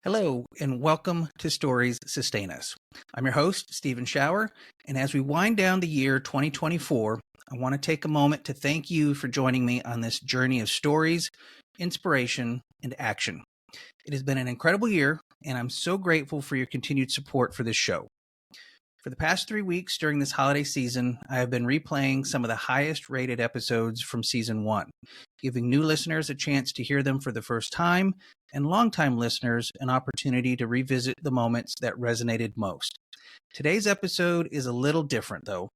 Hello, and welcome to Stories Sustain Us. I'm your host, Steven Schauer, and as we wind down the year 2024, I want to take a moment to thank you for joining me on this journey of stories, inspiration, and action. It has been an incredible year, and I'm so grateful for your continued support for this show. For the past 3 weeks during this holiday season, I have been replaying some of the highest rated episodes from season 1, giving new listeners a chance to hear them for the first time and longtime listeners an opportunity to revisit the moments that resonated most. Today's episode is a little different, though,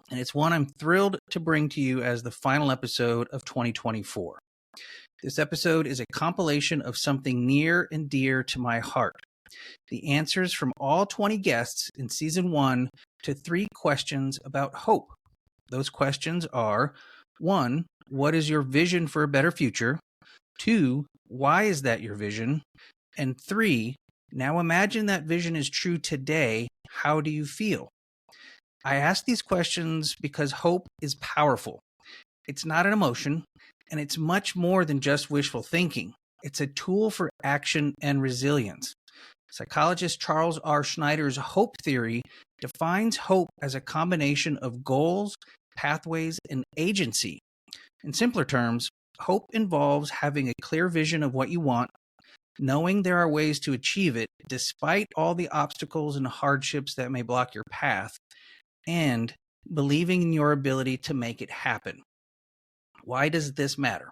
and it's one I'm thrilled to bring to you as the final episode of 2024. This episode is a compilation of something near and dear to my heart. The answers from all 20 guests in season 1 to 3 questions about hope. Those questions are: 1, what is your vision for a better future? 2, why is that your vision? And 3, now imagine that vision is true today. How do you feel? I ask these questions because hope is powerful. It's not an emotion, and it's much more than just wishful thinking. It's a tool for action and resilience. Psychologist Charles R. Schneider's hope theory defines hope as a combination of goals, pathways, and agency. In simpler terms, hope involves having a clear vision of what you want, knowing there are ways to achieve it despite all the obstacles and hardships that may block your path, and believing in your ability to make it happen. Why does this matter?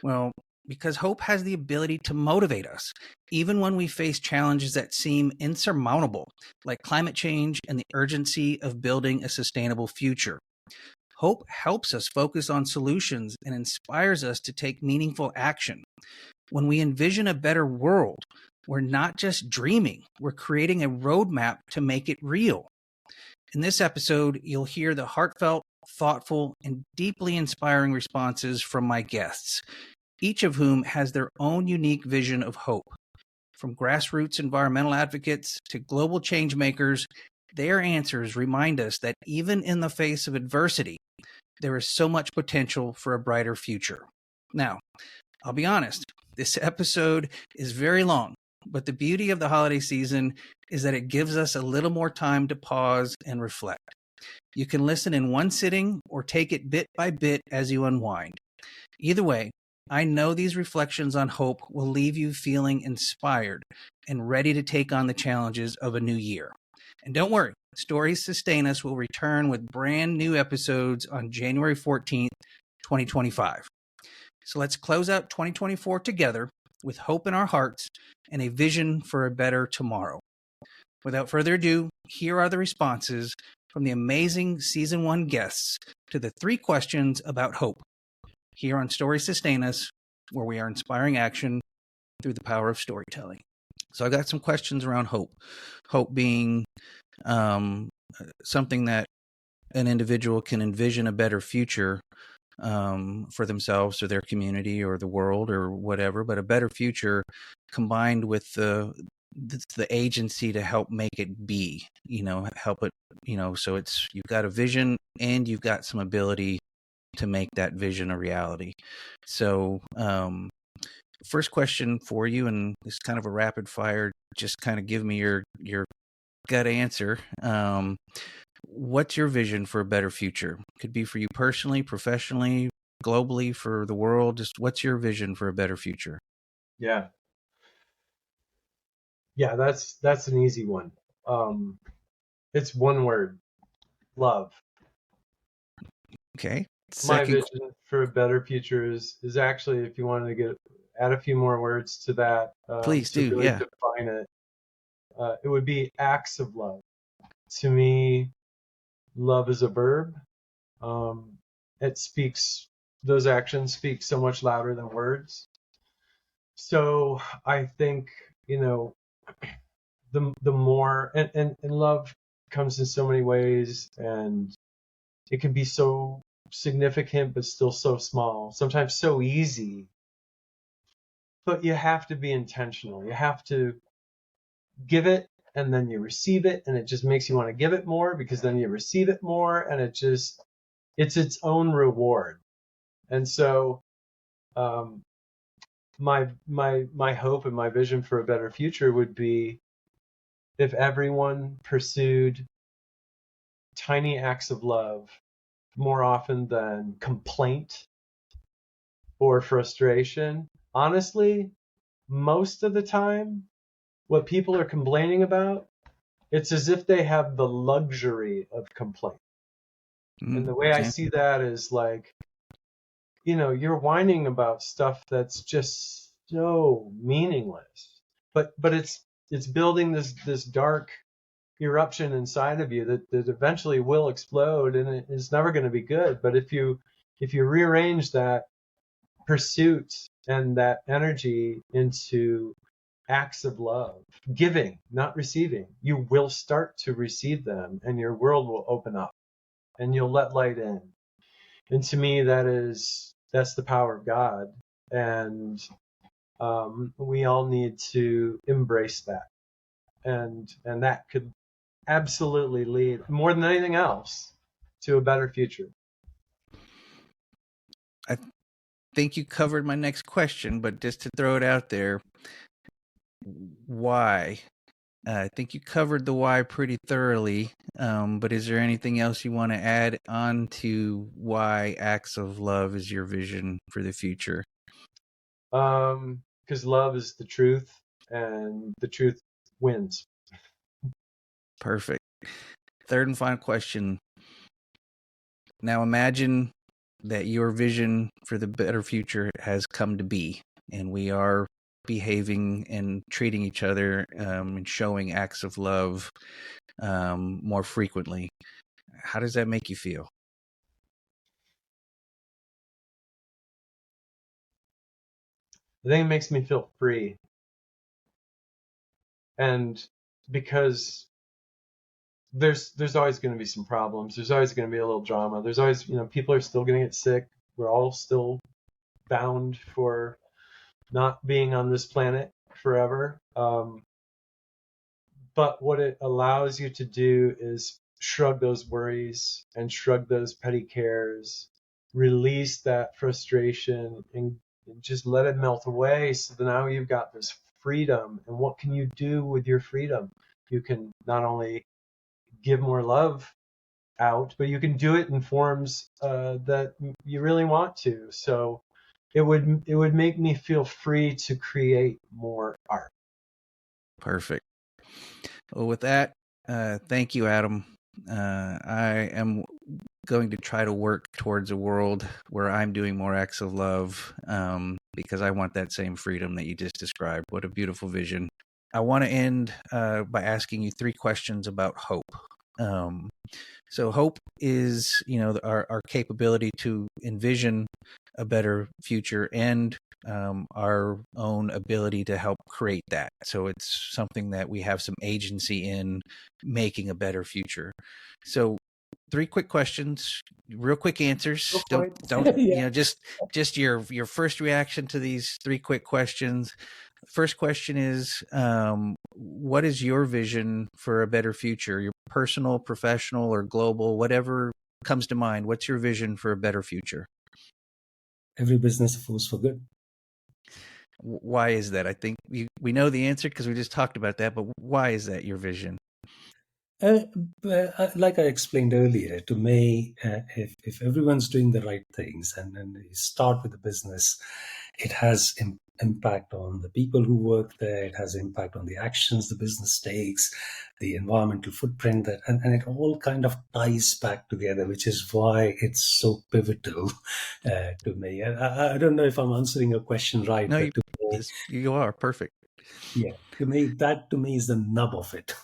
Well, because hope has the ability to motivate us, even when we face challenges that seem insurmountable, like climate change and the urgency of building a sustainable future. Hope helps us focus on solutions and inspires us to take meaningful action. When we envision a better world, we're not just dreaming, we're creating a roadmap to make it real. In this episode, you'll hear the heartfelt, thoughtful, and deeply inspiring responses from my guests, each of whom has their own unique vision of hope. From grassroots environmental advocates to global change makers, their answers remind us that even in the face of adversity, there is so much potential for a brighter future. Now, I'll be honest, this episode is very long, but the beauty of the holiday season is that it gives us a little more time to pause and reflect. You can listen in one sitting or take it bit by bit as you unwind. Either way, I know these reflections on hope will leave you feeling inspired and ready to take on the challenges of a new year. And don't worry, Stories Sustain Us will return with brand new episodes on January 14th, 2025. So let's close out 2024 together with hope in our hearts and a vision for a better tomorrow. Without further ado, here are the responses from the amazing Season 1 guests to the 3 questions about hope, here on Stories Sustain Us, where we are inspiring action through the power of storytelling. So I got some questions around hope. Hope being something that an individual can envision a better future for themselves or their community or the world or whatever, but a better future combined with the agency to help make it be, help it, so it's, you've got a vision and you've got some ability to make that vision a reality. So first question for you, and it's kind of a rapid fire, just kind of give me your gut answer. What's your vision for a better future? Could be for you personally, professionally, globally, for the world. Just what's your vision for a better future? Yeah, that's an easy one. It's one word: love. Okay. My vision for a better future is actually, if you wanted to add a few more words to that, please do. Really Yeah. define it. It would be acts of love. To me, love is a verb. Those actions speak so much louder than words. So I think, the more, and love comes in so many ways, and it can be so significant but still so small, sometimes so easy. But you have to be intentional. You have to give it, and then you receive it, and it just makes you want to give it more, because then you receive it more, and it's its own reward. And so my hope and my vision for a better future would be if everyone pursued tiny acts of love more often than complaint or frustration. Honestly, most of the time, what people are complaining about, it's as if they have the luxury of complaint. And the way I Yeah. see that is like, you're whining about stuff that's just so meaningless. But it's building this dark eruption inside of you that eventually will explode, and it's never going to be good. But if you rearrange that pursuit and that energy into acts of love, giving, not receiving, you will start to receive them, and your world will open up, and you'll let light in. And to me, that's the power of God, and we all need to embrace that, and that could absolutely lead, more than anything else, to a better future. I think you covered my next question, but just to throw it out there, why? I think you covered the why pretty thoroughly, but is there anything else you want to add on to why acts of love is your vision for the future? Because love is the truth, and the truth wins. Perfect. Third and final question. Now imagine that your vision for the better future has come to be, and we are behaving and treating each other and showing acts of love more frequently. How does that make you feel? I think it makes me feel free, and because there's always going to be some problems. There's always going to be a little drama. There's always, people are still going to get sick. We're all still bound for not being on this planet forever. But what it allows you to do is shrug those worries and shrug those petty cares, release that frustration, and just let it melt away. So that now you've got this freedom. And what can you do with your freedom? You can not only give more love out, but you can do it in forms that you really want to. So it would make me feel free to create more art. Perfect. Well, with that, thank you, Adam. I am going to try to work towards a world where I'm doing more acts of love because I want that same freedom that you just described. What a beautiful vision. I want to end by asking you 3 questions about hope. So hope is, our capability to envision a better future and our own ability to help create that. So it's something that we have some agency in making a better future. So 3 quick questions, real quick answers. Go for Don't it. Yeah. just your first reaction to these 3 quick questions. First question is, what is your vision for a better future? Your personal, professional, or global, whatever comes to mind. What's your vision for a better future? Every business a force for good. Why is that? I think we know the answer because we just talked about that, but why is that your vision? Like I explained earlier, to me, if everyone's doing the right things and you start with the business, it has impact on the people who work there. It has impact on the actions the business takes, the environmental footprint, and it all kind of ties back together, which is why it's so pivotal to me. I don't know if I'm answering your question right, No, but you are perfect. yeah, to me is the nub of it.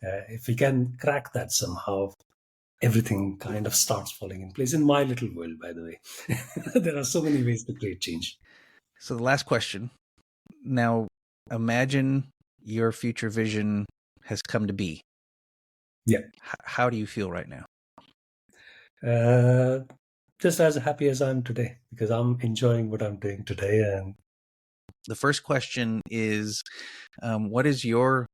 If we can crack that somehow, everything kind of starts falling in place. In my little world, by the way, there are so many ways to create change. So the last question. Now, imagine your future vision has come to be. Yeah. How do you feel right now? Just as happy as I'm today, because I'm enjoying what I'm doing today. And the first question is, what is your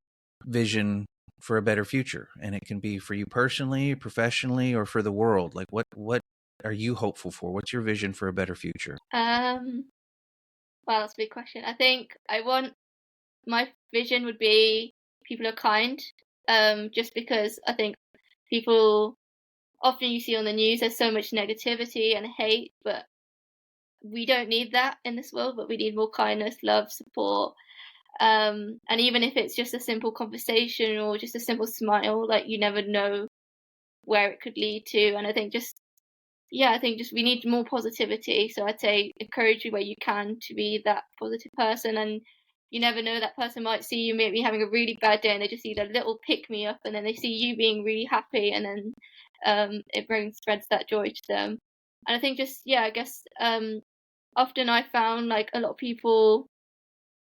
vision for a better future? And it can be for you personally, professionally, or for the world. Like what are you hopeful for? What's your vision for a better future? Well, Wow, that's a big question. I think my vision would be people are kind. Just because I think people often you see on the news there's so much negativity and hate, but we don't need that in this world, but we need more kindness, love, support. And even if it's just a simple conversation or just a simple smile, like you never know where it could lead to. And I think just we need more positivity. So I'd say encourage you where you can to be that positive person. And you never know, that person might see you maybe having a really bad day and they just need a little pick me up, and then they see you being really happy, and then it spreads that joy to them. And I think I guess often I found like a lot of people,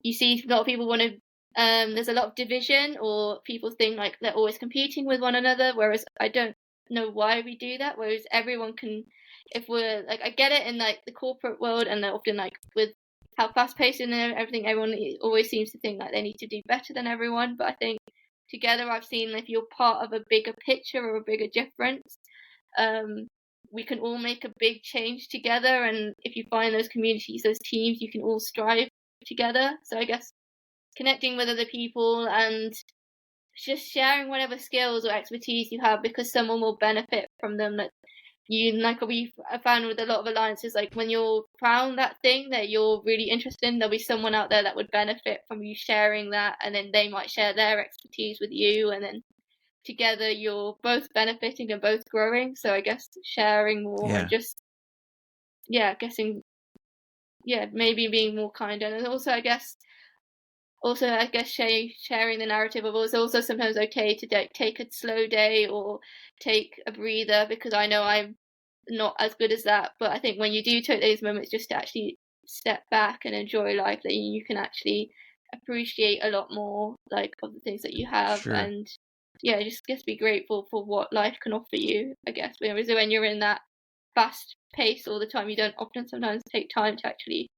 you see a lot of people want to there's a lot of division, or people think like they're always competing with one another, whereas I don't know why we do that. Whereas everyone can, if we're like, I get it in like the corporate world, and they're often like with how fast paced and everything, everyone always seems to think like they need to do better than everyone. But I think together I've seen if you're part of a bigger picture or a bigger difference, we can all make a big change together. And if you find those communities, those teams, you can all strive together. So I guess connecting with other people and just sharing whatever skills or expertise you have, because someone will benefit from them. That we found with a lot of alliances, like when you're found that thing that you're really interested in, there'll be someone out there that would benefit from you sharing that, and then they might share their expertise with you, and then together you're both benefiting and both growing. So I guess sharing more and just maybe being more kind. And also I guess sharing the narrative of it's also sometimes okay to take a slow day or take a breather, because I know I'm not as good as that. But I think when you do take those moments just to actually step back and enjoy life, that you can actually appreciate a lot more like of the things that you have. Sure. And just be grateful for what life can offer you, I guess. Whereas when you're in that fast pace all the time, you don't often sometimes take time to actually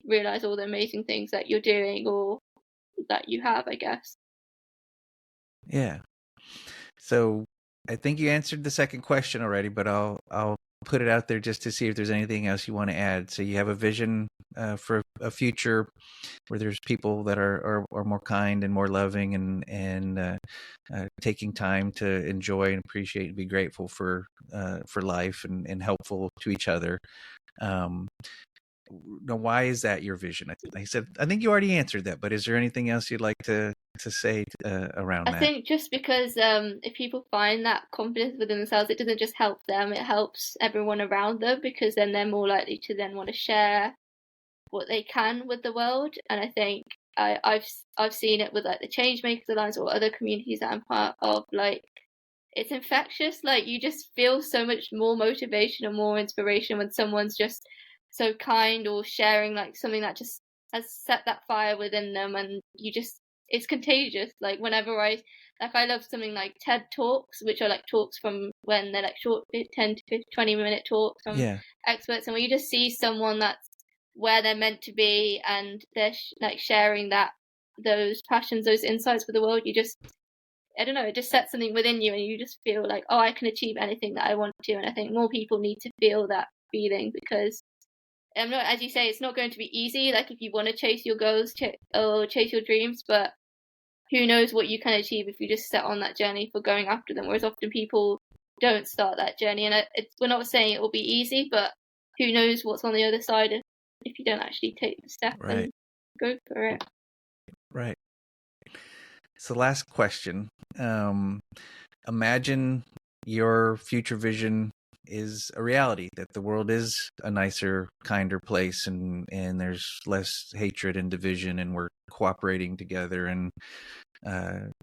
realize all the amazing things that you're doing or that you have, I guess. Yeah. So I think you answered the second question already, but I'll put it out there just to see if there's anything else you want to add. So you have a vision for a future where there's people that are more kind and more loving and taking time to enjoy and appreciate and be grateful for life and helpful to each other. Now, why is that your vision? I said, I think you already answered that, but is there anything else you'd like to say around that? I think just because if people find that confidence within themselves, it doesn't just help them, it helps everyone around them, because then they're more likely to then want to share what they can with the world. And I think I've seen it with like the Changemakers Alliance or other communities that I'm part of. Like, it's infectious. Like, you just feel so much more motivation and more inspiration when someone's just so kind or sharing like something that just has set that fire within them, and it's contagious. Like, whenever I love something like TED Talks, which are like talks from when they're like short 10 to 20-minute talks from experts, and when you just see someone that's where they're meant to be and they're like sharing those passions, those insights for the world, I don't know, it just sets something within you, and you just feel like, oh, I can achieve anything that I want to. And I think more people need to feel that feeling, because as you say, it's not going to be easy. Like, if you want to chase your goals or chase your dreams, but who knows what you can achieve if you just set on that journey for going after them. Whereas often people don't start that journey, and we're not saying it will be easy, but who knows what's on the other side if you don't actually take the step and go for it. Right. So, last question. Imagine your future vision is a reality, that the world is a nicer, kinder place, and there's less hatred and division, and we're cooperating together and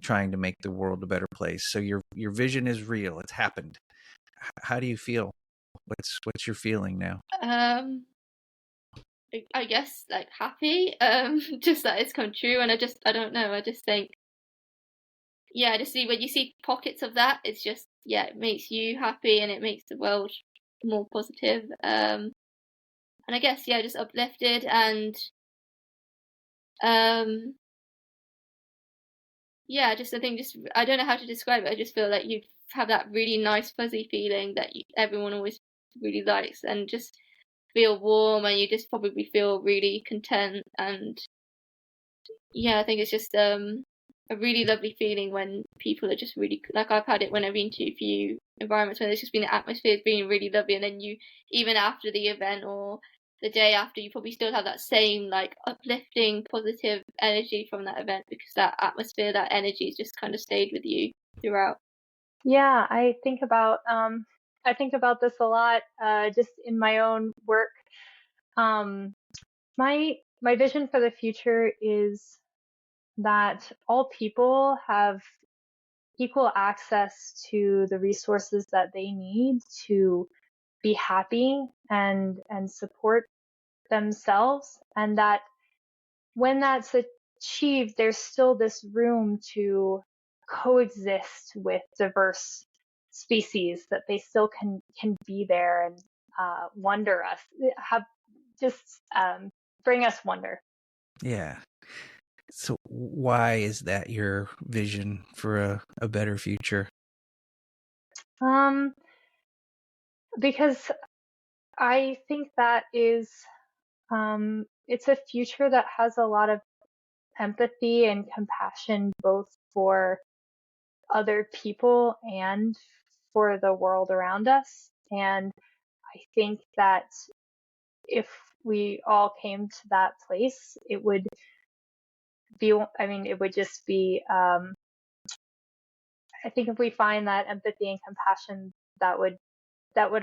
trying to make the world a better place. So your vision is real. It's happened. How do you feel? What's your feeling now? I guess like happy, just that it's come true. And I don't know, I just think, I just see when you see pockets of that, it's just, it makes you happy and it makes the world more positive. And I guess, just uplifted, and I don't know how to describe it. I just feel like you have that really nice fuzzy feeling that everyone always really likes, and just feel warm, and you just probably feel really content. And yeah, I think it's just a really lovely feeling when people are just really, like, I've had it when I've been to a few environments where there's just been the atmosphere's been really lovely, and then you, even after the event or the day after, you probably still have that same like uplifting positive energy from that event, because that atmosphere, that energy has just kind of stayed with you throughout. Yeah, I think about this a lot, just in my own work. My vision for the future is that all people have equal access to the resources that they need to be happy and support themselves, and that when that's achieved, there's still this room to coexist with diverse species, that they still can be there and wonder us, have just bring us wonder. Yeah. So why is that your vision for a better future? Because I think that is it's a future that has a lot of empathy and compassion, both for other people and for the world around us. And I think that if we all came to that place, it would be, it would just be, I think if we find that empathy and compassion, that would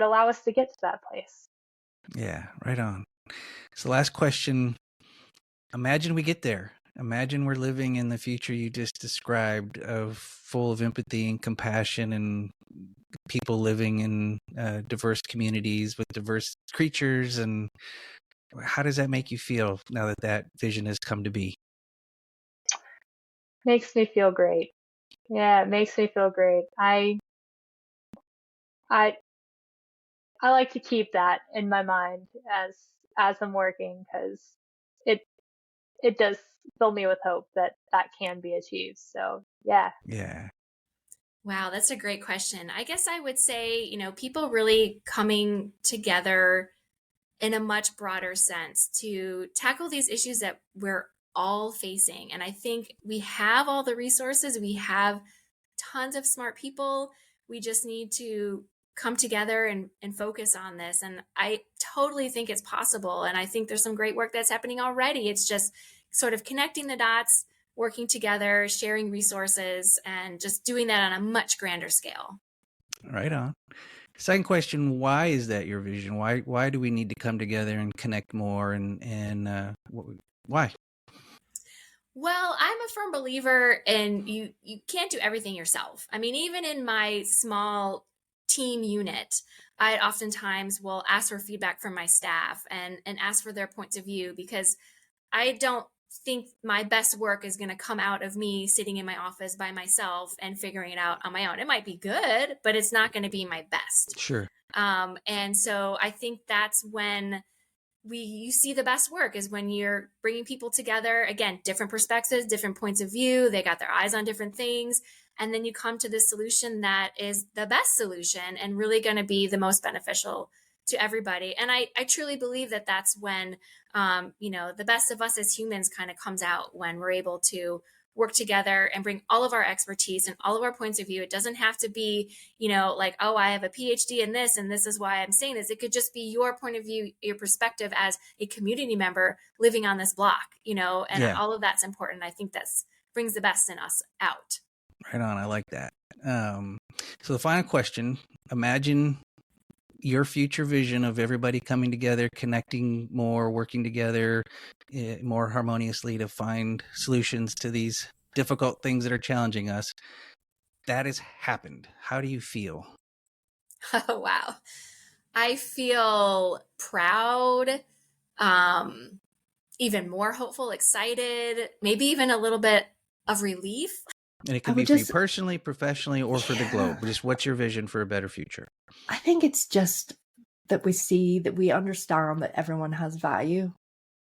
allow us to get to that place. Yeah, right on. So last question, imagine we get there. Imagine we're living in the future you just described, of full of empathy and compassion, and people living in diverse communities with diverse creatures. And how does that make you feel now that that vision has come to be? Makes me feel great. Yeah, it makes me feel great. I like to keep that in my mind as I'm working, because it does fill me with hope that that can be achieved. So yeah. Yeah. Wow, that's a great question. I guess I would say, people really coming together in a much broader sense to tackle these issues that we're all facing. And I think we have all the resources, we have tons of smart people. We just need to come together and focus on this. And I totally think it's possible. And I think there's some great work that's happening already. It's just sort of connecting the dots, working together, sharing resources, and just doing that on a much grander scale. Right on. Second question, why is that your vision? Why do we need to come together and connect more, and why? Well, I'm a firm believer in you can't do everything yourself. I mean, even in my small team unit, I oftentimes will ask for feedback from my staff and ask for their points of view, because I don't think my best work is going to come out of me sitting in my office by myself and figuring it out on my own. It might be good, but it's not going to be my best. Sure. And so I think that's when you see the best work, is when you're bringing people together, again, different perspectives, different points of view, they got their eyes on different things, and then you come to this solution that is the best solution and really going to be the most beneficial to everybody. And I truly believe that that's when the best of us as humans kind of comes out, when we're able to work together and bring all of our expertise and all of our points of view. It doesn't have to be, like, oh, I have a PhD in this and this is why I'm saying this. It could just be your point of view, your perspective as a community member living on this block, and Yeah. all of that's important. I think that's brings the best in us out. Right on. I like that. So the final question, imagine your future vision of everybody coming together, connecting more, working together more harmoniously to find solutions to these difficult things that are challenging us. That has happened. How do you feel? Oh, wow. I feel proud, even more hopeful, excited, maybe even a little bit of relief. And it could be for you personally, professionally, or for the globe. Just what's your vision for a better future? I think it's just that we understand that everyone has value,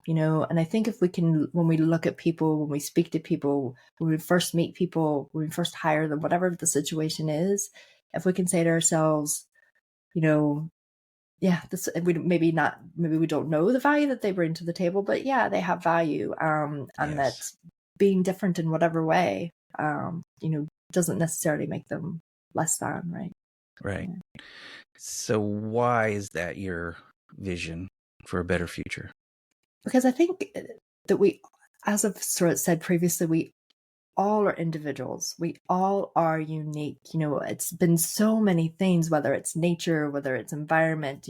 and I think if we can, when we look at people, when we speak to people, when we first meet people, when we first hire them, whatever the situation is, if we can say to ourselves, yeah, this maybe we don't know the value that they bring to the table, but yeah, they have value. And Yes. that being different in whatever way, doesn't necessarily make them less than, right? Right. Yeah. So why is that your vision for a better future? Because I think that we, as I've sort of said previously, we all are individuals. We all are unique. It's been so many things, whether it's nature, whether it's environment,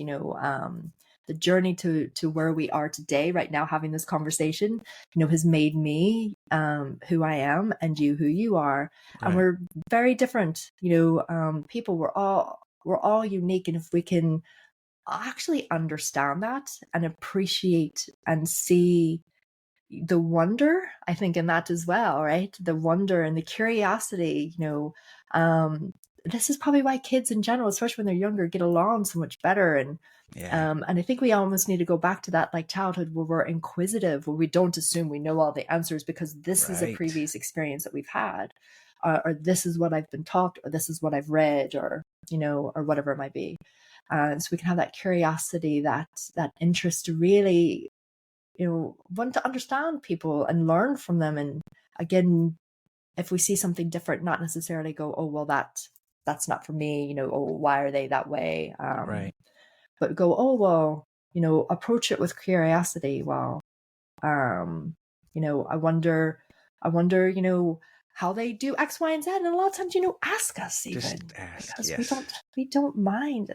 the journey to where we are today, right now, having this conversation, has made me who I am, and you who you are. Right. And we're very different, people. We're all unique. And if we can actually understand that and appreciate and see the wonder, I think, in that as well, right? The wonder and the curiosity, this is probably why kids in general, especially when they're younger, get along so much better. And I think we almost need to go back to that, like childhood, where we're inquisitive, where we don't assume we know all the answers because this is a previous experience that we've had, or this is what I've been taught, or this is what I've read, or or whatever it might be. So we can have that curiosity, that interest to really want to understand people and learn from them. And again, if we see something different, not necessarily go, oh well, that's not for me, oh, why are they that way? Right. But go, oh well, approach it with curiosity. Well, I wonder, how they do X, Y, and Z. And a lot of times, ask us even. Just ask, because yes. we don't mind.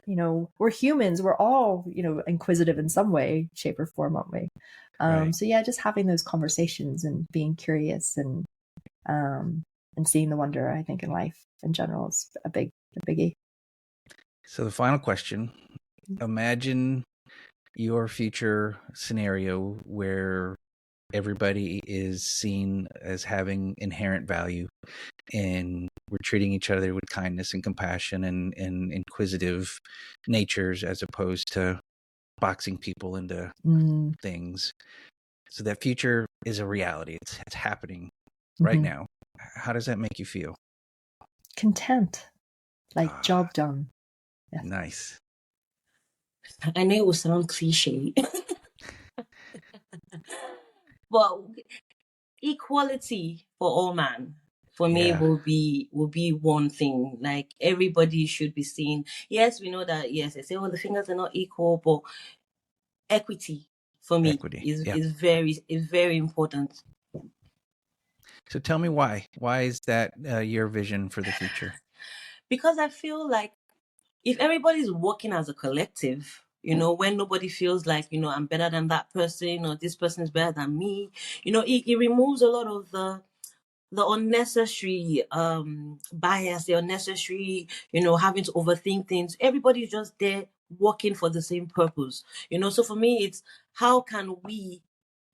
We're humans. We're all, inquisitive in some way, shape, or form, aren't we? Right. So yeah, just having those conversations and being curious and seeing the wonder, I think, in life in general is a biggie. So the final question: imagine your future scenario where everybody is seen as having inherent value, and we're treating each other with kindness and compassion and inquisitive natures, as opposed to boxing people into things. So that future is a reality. It's happening right now. How does that make you feel? Content, like job done. Yeah. Nice. I know it will sound cliche, but equality for all man, for me, will be one thing. Like, everybody should be seen. Yes, we know that. Yes, they say, oh, the fingers are not equal, but equity for me is very important. So tell me why. Why is that your vision for the future? Because I feel like if everybody's working as a collective, when nobody feels like, I'm better than that person, or this person is better than me, it removes a lot of the unnecessary bias, the unnecessary, having to overthink things. Everybody's just there working for the same purpose. So for me, it's how can we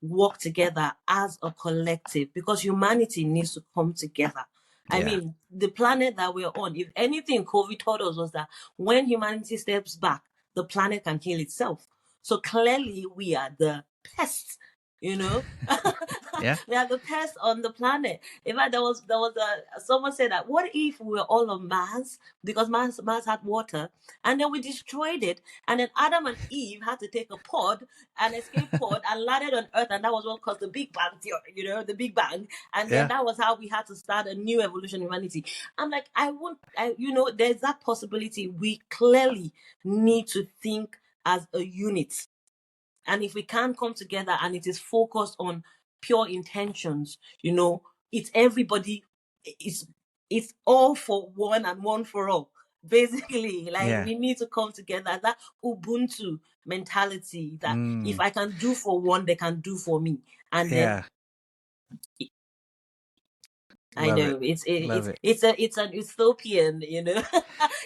work together as a collective, because humanity needs to come together. I mean, the planet that we're on, if anything COVID taught us was that when humanity steps back, the planet can heal itself. So clearly we are the pests, Yeah. We are the pests on the planet. In fact, there was someone said that, what if we were all on Mars, because Mars had water, and then we destroyed it, and then Adam and Eve had to take an escape pod, and landed on Earth, and that was what caused the Big Bang theory, the Big Bang, and then that was how we had to start a new evolution in humanity. I'm like, there's that possibility. We clearly need to think as a unit. And if we can't come together and it is focused on pure intentions, it's everybody, it's all for one and one for all. Basically, we need to come together. That Ubuntu mentality, that if I can do for one, they can do for me. And then I know it's an utopian,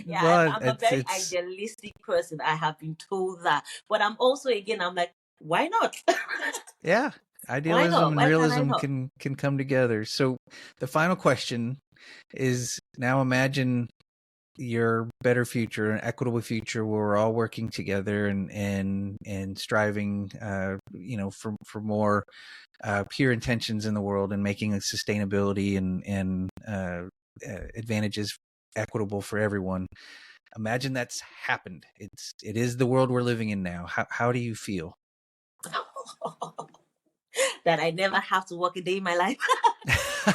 Well, I'm a very idealistic person. I have been told that, but I'm also, again, I'm like, why not? Yeah, idealism and realism can come together. So the final question is, now imagine your better future, an equitable future where we're all working together and striving, for more pure intentions in the world, and making sustainability and advantages equitable for everyone. Imagine that's happened. It is the world we're living in now. How do you feel? That I never have to work a day in my life.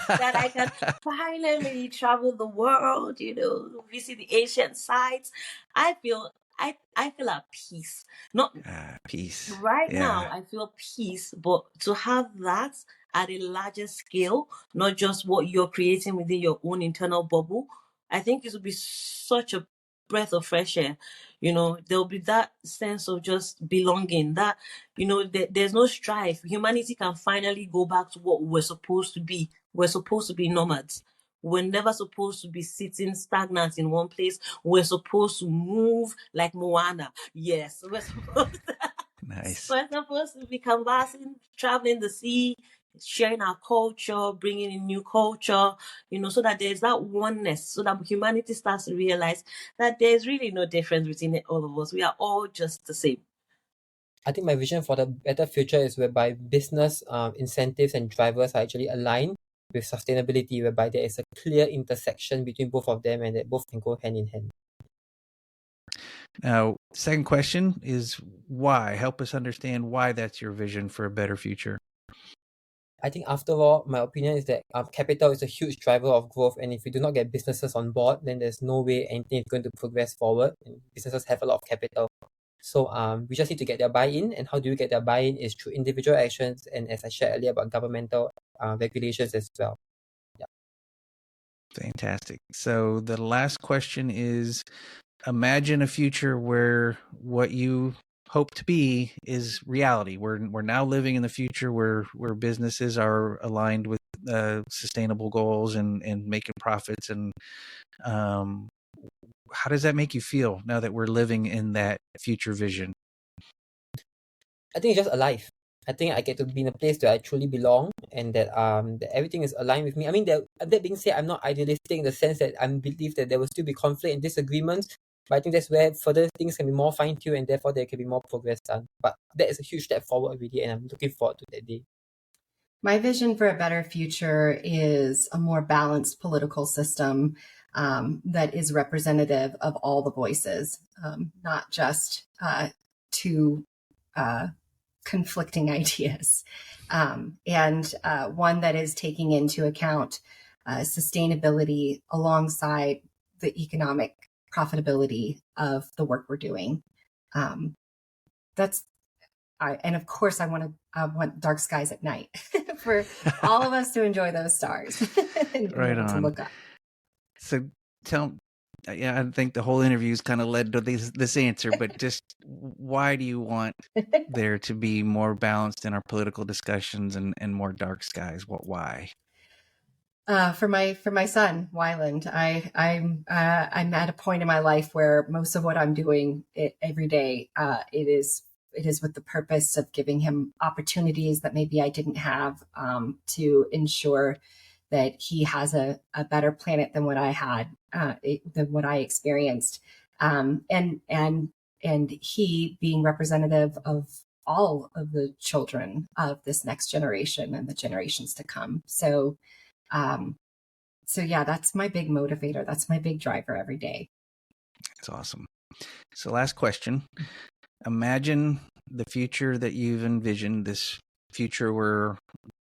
That I can finally travel the world, visit the ancient sites. I feel at peace. Not Peace. right Yeah. now, I feel peace, but to have that at a larger scale, not just what you're creating within your own internal bubble, I think it would be such a breath of fresh air. There'll be that sense of just belonging, that there's no strife. Humanity can finally go back to what we're supposed to be. We're supposed to be nomads. We're never supposed to be sitting stagnant in one place. We're supposed to move like Moana. Yes, Nice. we're supposed to be canvassing, traveling the sea, sharing our culture, bringing in new culture, so that there's that oneness, so that humanity starts to realize that there's really no difference between all of us. We are all just the same. I think my vision for the better future is whereby business incentives and drivers are actually aligned with sustainability, whereby there is a clear intersection between both of them and that both can go hand in hand. Now, second question is why? Help us understand why that's your vision for a better future. I think after all, my opinion is that capital is a huge driver of growth, and if we do not get businesses on board, then there's no way anything is going to progress forward. And businesses have a lot of capital. So we just need to get their buy-in, and how do we get their buy-in is through individual actions, and as I shared earlier about governmental regulations as well. Yeah. Fantastic. So the last question is, imagine a future where what you hope to be is reality. We're now living in the future where businesses are aligned with sustainable goals and making profits. And how does that make you feel now that we're living in that future vision? I think it's just alive. I think I get to be in a place where I truly belong, and that that everything is aligned with me. I mean, that being said, I'm not idealistic in the sense that I believe that there will still be conflict and disagreements, but I think that's where further things can be more fine-tuned, and therefore there can be more progress done. But that is a huge step forward already, and I'm looking forward to that day. My vision for a better future is a more balanced political system that is representative of all the voices, not just two conflicting ideas, and one that is taking into account sustainability alongside the economic profitability of the work we're doing. And of course, I want dark skies at night for all of us to enjoy those stars and Right on. to look up. So I think the whole interview's kind of led to this answer, but just why do you want there to be more balanced in our political discussions and more dark skies? Why? For my son, Wyland, I'm at a point in my life where most of what I'm doing every day, it is with the purpose of giving him opportunities that maybe I didn't have, to ensure that he has a better planet than what I had, than what I experienced, and he being representative of all of the children of this next generation and the generations to come. So yeah, that's my big motivator. That's my big driver every day. That's awesome. So last question. Imagine the future that you've envisioned, this future where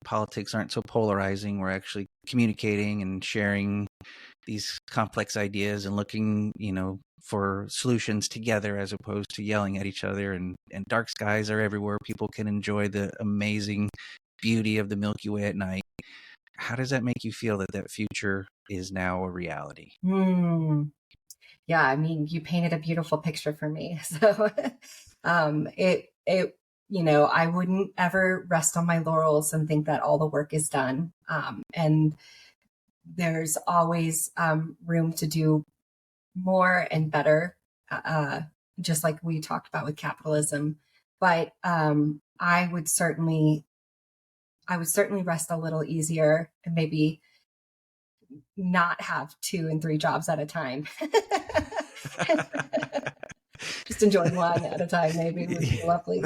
politics aren't so polarizing. We're actually communicating and sharing these complex ideas and looking, for solutions together as opposed to yelling at each other, and dark skies are everywhere. People can enjoy the amazing beauty of the Milky Way at night. How does that make you feel that future is now a reality? Yeah, I mean, you painted a beautiful picture for me. So I wouldn't ever rest on my laurels and think that all the work is done. And there's always room to do more and better, just like we talked about with capitalism. But I would certainly rest a little easier and maybe not have 2 and 3 jobs at a time. Just enjoying one at a time maybe would be lovely.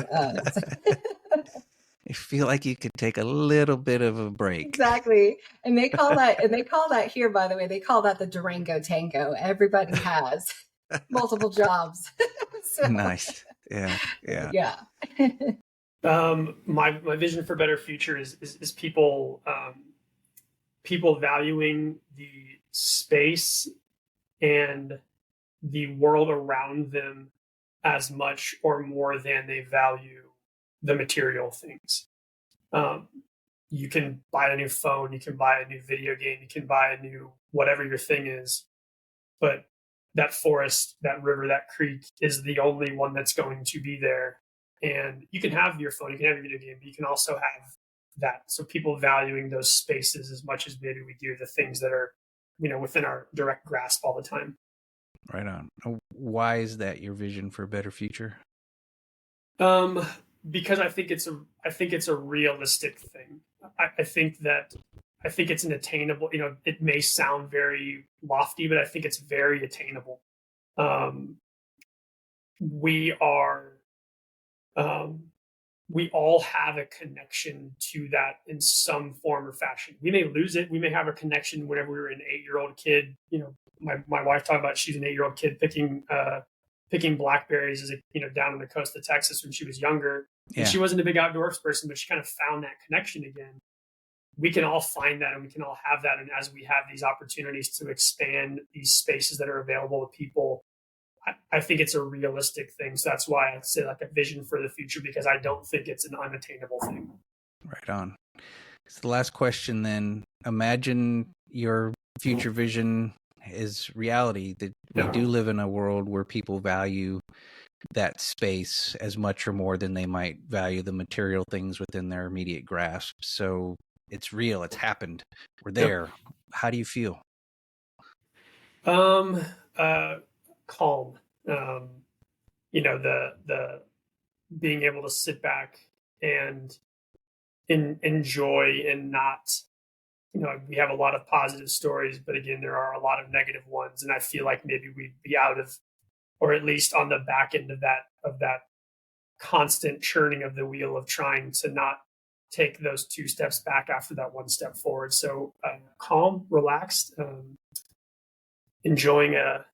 I feel like you could take a little bit of a break. Exactly. And they call that here, by the way, they call that the Durango Tango. Everybody has multiple jobs. So, Nice. Yeah. yeah. My vision for better future is people people valuing the space and the world around them as much or more than they value the material things. You can buy a new phone, you can buy a new video game, you can buy a new whatever your thing is, but that forest, that river, that creek is the only one that's going to be there. And you can have your phone, you can have your video game, but you can also have that. So people valuing those spaces as much as maybe we do the things that are, within our direct grasp all the time. Right on. Why is that your vision for a better future? Because I think it's a realistic thing. I think it's an attainable. It may sound very lofty, but I think it's very attainable. We all have a connection to that in some form or fashion. We may lose it. We may have a connection whenever we were an 8-year-old kid. My wife talked about she's an 8-year-old kid picking blackberries down on the coast of Texas when she was younger. Yeah. And she wasn't a big outdoors person, but she kind of found that connection again. We can all find that and we can all have that. And as we have these opportunities to expand these spaces that are available to people, I think it's a realistic thing. So that's why I'd say like a vision for the future, because I don't think it's an unattainable thing. Right on. So the last question then, imagine your future vision is reality, that we do live in a world where people value that space as much or more than they might value the material things within their immediate grasp. So it's real. It's happened. We're there. Yep. How do you feel? Calm. The being able to sit back and enjoy and not, we have a lot of positive stories, but again, there are a lot of negative ones. And I feel like maybe we'd be out of, or at least on the back end of that constant churning of the wheel of trying to not take those 2 steps back after that 1 step forward. So calm, relaxed, enjoying a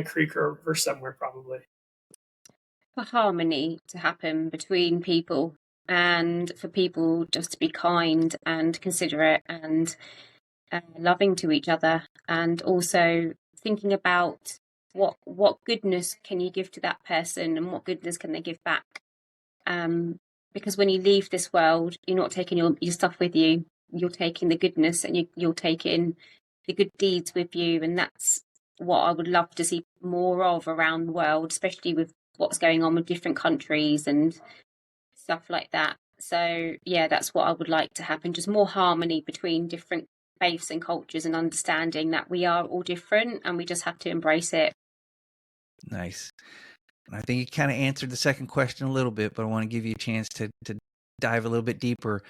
creek or river somewhere, probably. For harmony to happen between people, and for people just to be kind and considerate and loving to each other, and also thinking about what goodness can you give to that person and what goodness can they give back. Because when you leave this world, you're not taking your stuff with you. You're taking the goodness and you're taking the good deeds with you. And that's what I would love to see more of around the world, especially with what's going on with different countries and stuff like that. So yeah, that's what I would like to happen. Just more harmony between different faiths and cultures, and understanding that we are all different and we just have to embrace it. Nice. I think you kind of answered the second question a little bit, but I want to give you a chance to dive a little bit deeper.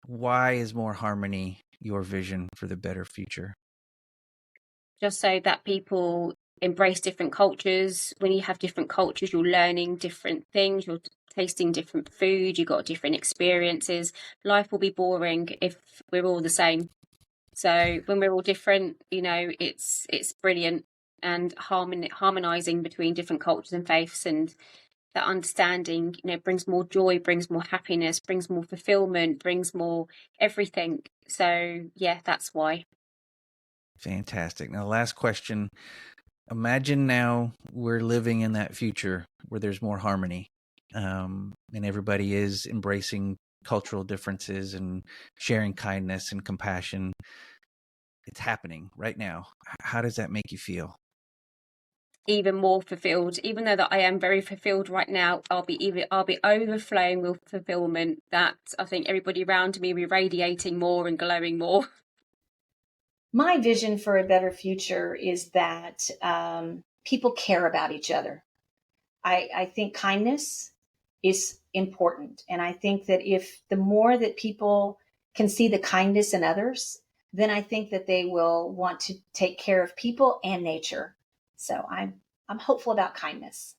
Why is more harmony your vision for the better future? Just so that people embrace different cultures. When you have different cultures, you're learning different things, you're tasting different food, you've got different experiences. Life will be boring if we're all the same. So when we're all different, it's brilliant. And harmonizing between different cultures and faiths, and that understanding, brings more joy, brings more happiness, brings more fulfillment, brings more everything. So yeah, that's why. Fantastic. Now, last question. Imagine now we're living in that future where there's more harmony, and everybody is embracing cultural differences and sharing kindness and compassion. It's happening right now. How does that make you feel? Even more fulfilled. Even though that I am very fulfilled right now, I'll be overflowing with fulfillment. That I think everybody around me will be radiating more and glowing more. My vision for a better future is that people care about each other. I think kindness is important. And I think that if the more that people can see the kindness in others, then I think that they will want to take care of people and nature. So I'm hopeful about kindness.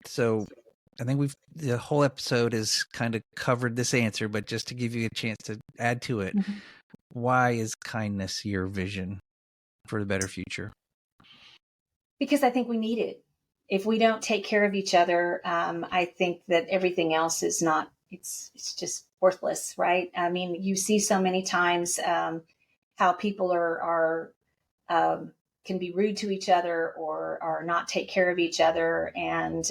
So I think the whole episode has kind of covered this answer, but just to give you a chance to add to it, why is kindness your vision for a better future? Because I think we need it. If we don't take care of each other, I think that everything else is not, it's just worthless, right? I mean, you see so many times how people are can be rude to each other or not take care of each other. And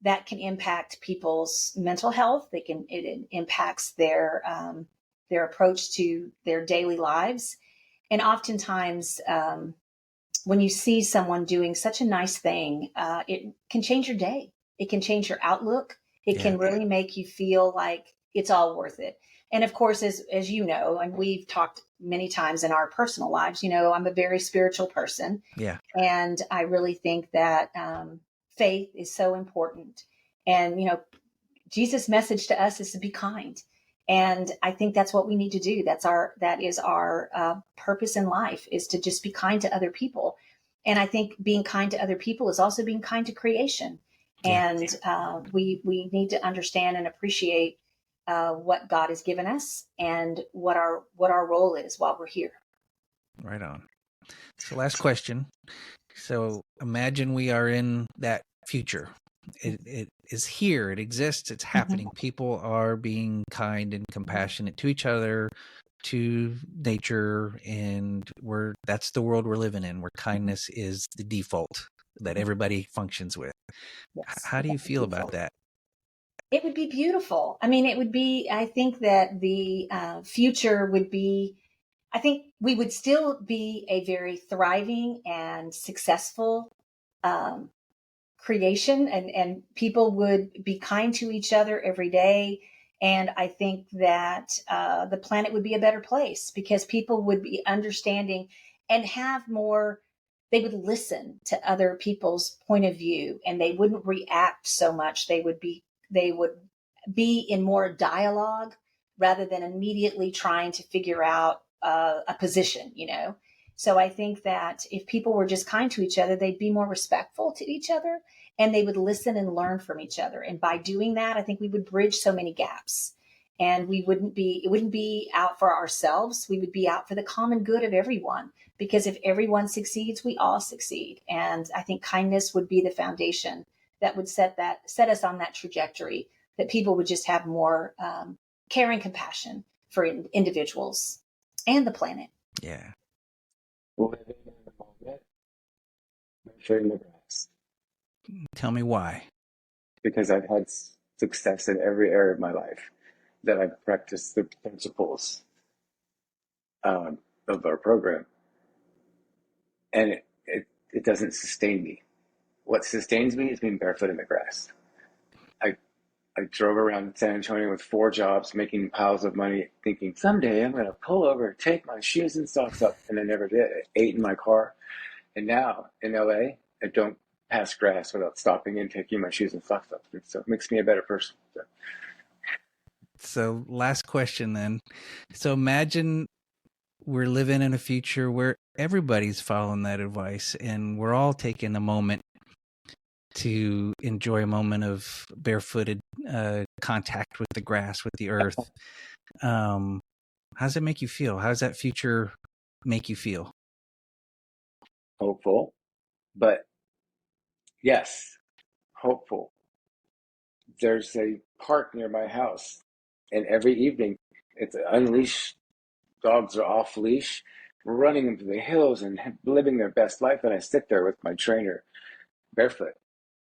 that can impact people's mental health. It impacts their approach to their daily lives. And oftentimes, when you see someone doing such a nice thing, it can change your day. It can change your outlook. It can really make you feel like it's all worth it. And of course, as you know, and we've talked many times in our personal lives, I'm a very spiritual person. Yeah. And I really think that faith is so important. And, Jesus' message to us is to be kind. And I think that's what we need to do. That is our purpose in life, is to just be kind to other people. And I think being kind to other people is also being kind to creation. And we need to understand and appreciate what God has given us and what our role is while we're here. Right on. So last question. So imagine we are in that future. It is here. It exists. It's happening. People are being kind and compassionate to each other, to nature, and that's the world we're living in, where kindness is the default that everybody functions with. Yes. How do you feel about that? It would be beautiful. I mean, I think that the future would be, I think we would still be a very thriving and successful creation, and people would be kind to each other every day. And I think that the planet would be a better place because people would be understanding and have more, they would listen to other people's point of view and they wouldn't react so much. They would be in more dialogue rather than immediately trying to figure out a position, So I think that if people were just kind to each other, they'd be more respectful to each other and they would listen and learn from each other. And by doing that, I think we would bridge so many gaps and it wouldn't be out for ourselves. We would be out for the common good of everyone, because if everyone succeeds, we all succeed. And I think kindness would be the foundation that would set us on that trajectory, that people would just have more care and compassion for individuals and the planet. Yeah. Living in the moment, measuring the grass. Tell me why. Because I've had success in every area of my life, that I've practiced the principles of our program, and it doesn't sustain me. What sustains me is being barefoot in the grass. I drove around San Antonio with 4 jobs, making piles of money, thinking someday I'm going to pull over, take my shoes and socks up, and I never did. I ate in my car, and now in LA, I don't pass grass without stopping and taking my shoes and socks up. So it makes me a better person. So last question then. So imagine we're living in a future where everybody's following that advice and we're all taking a moment to enjoy a moment of barefooted contact with the grass, with the earth. How does it make you feel? How does that future make you feel? Hopeful, but yes, hopeful. There's a park near my house, and every evening it's unleashed. Dogs are off leash, running into the hills and living their best life. And I sit there with my trainer, barefoot,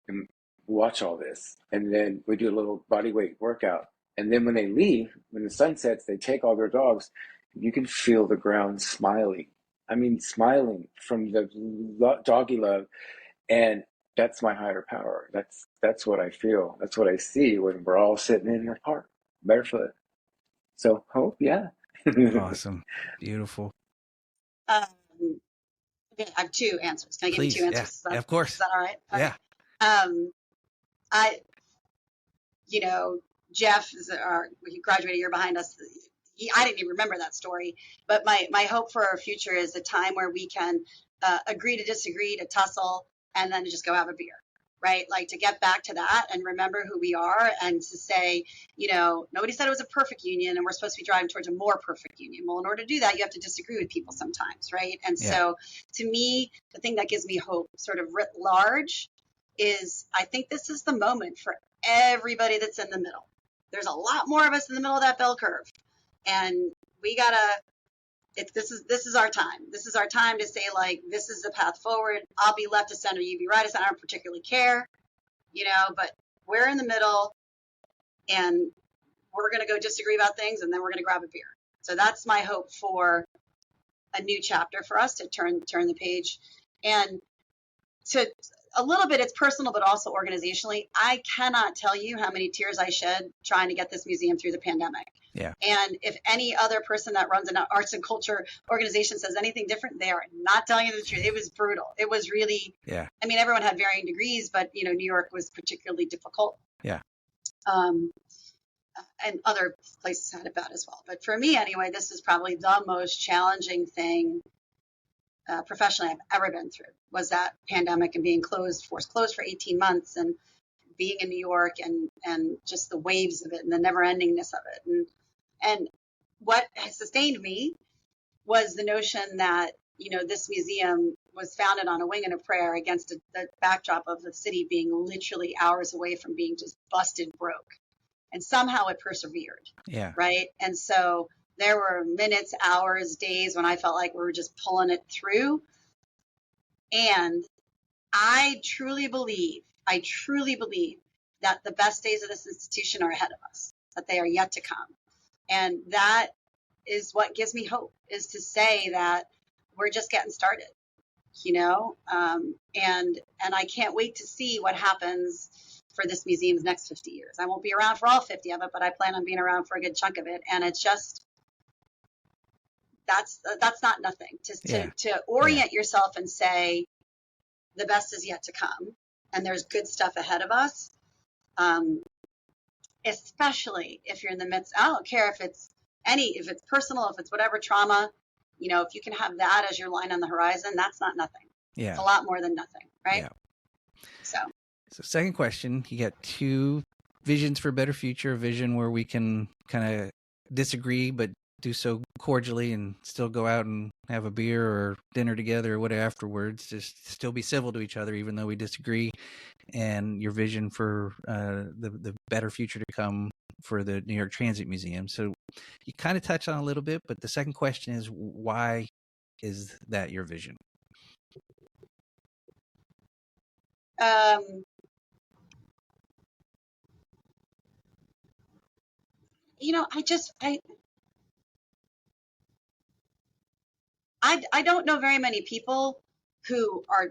and watch all this. And then we do a little body weight workout. And then when they leave, when the sun sets, they take all their dogs. You can feel the ground smiling. I mean, smiling from the doggy love. And that's my higher power. That's what I feel. That's what I see when we're all sitting in the park, barefoot. So hope, yeah. Awesome. Beautiful. Okay, I have 2 answers. Can I give you 2 answers? Yeah, of course. Is that all right? Okay. Yeah. Jeff he graduated a year behind us. I didn't even remember that story, but my hope for our future is a time where we can agree to disagree, to tussle, and then to just go have a beer. right? Like to get back to that and remember who we are, and to say, nobody said it was a perfect union and we're supposed to be driving towards a more perfect union. Well, in order to do that, you have to disagree with people sometimes, right? And so to me, the thing that gives me hope sort of writ large is I think this is the moment for everybody that's in the middle. There's a lot more of us in the middle of that bell curve, and we gotta, this is our time. This is our time to say, like, this is the path forward. I'll be left of center, you be right of center. I don't particularly care, but we're in the middle, and we're going to go disagree about things, and then we're going to grab a beer. So that's my hope for a new chapter for us to turn the page. And to a little bit, it's personal, but also organizationally. I cannot tell you how many tears I shed trying to get this museum through the pandemic. Yeah. And if any other person that runs an arts and culture organization says anything different, they are not telling you the truth. It was brutal. It was really, I mean, everyone had varying degrees, but, New York was particularly difficult. Yeah. And other places had it bad as well. But for me, anyway, this is probably the most challenging thing professionally I've ever been through, was that pandemic and being forced closed for 18 months, and being in New York, and just the waves of it and the never endingness of it. And what has sustained me was the notion that, this museum was founded on a wing and a prayer against the backdrop of the city being literally hours away from being just busted broke. And somehow it persevered. Yeah. Right. And so there were minutes, hours, days when I felt like we were just pulling it through. And I truly believe that the best days of this institution are ahead of us, that they are yet to come. And that is what gives me hope, is to say that we're just getting started, and I can't wait to see what happens for this museum's next 50 years. I won't be around for all 50 of it, but I plan on being around for a good chunk of it. And it's just, that's not nothing to orient yourself and say the best is yet to come, and there's good stuff ahead of us. Especially if you're in the midst, I don't care if it's personal, if it's whatever trauma, if you can have that as your line on the horizon, that's not nothing. Yeah. It's a lot more than nothing, right? Yeah. So second question, you got two visions for a better future, a vision where we can kind of disagree, but do so cordially and still go out and have a beer or dinner together or whatever afterwards, just still be civil to each other, even though we disagree. And your vision for the better future to come for the New York Transit Museum. So you kind of touched on it a little bit, but the second question is, why is that your vision? I don't know very many people who are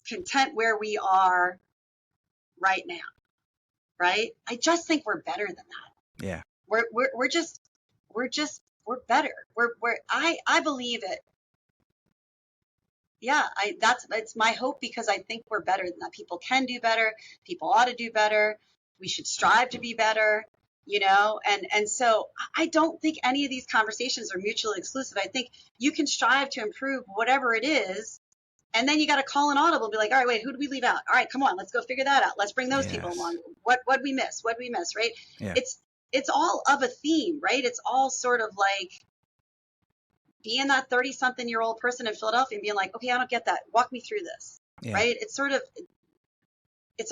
content where we are right now, right? I just think we're better than that. Yeah. We're better. I believe it. Yeah, it's my hope, because I think we're better than that. People can do better. People ought to do better. We should strive to be better, and so I don't think any of these conversations are mutually exclusive. I think you can strive to improve whatever it is, and then you got to call an audible and be like, all right, wait, who did we leave out? All right, come on, let's go figure that out. Let's bring those people along. What'd we miss, right? Yeah. It's all of a theme, right? It's all sort of like being that 30-something-year-old person in Philadelphia and being like, okay, I don't get that. Walk me through this, right? It's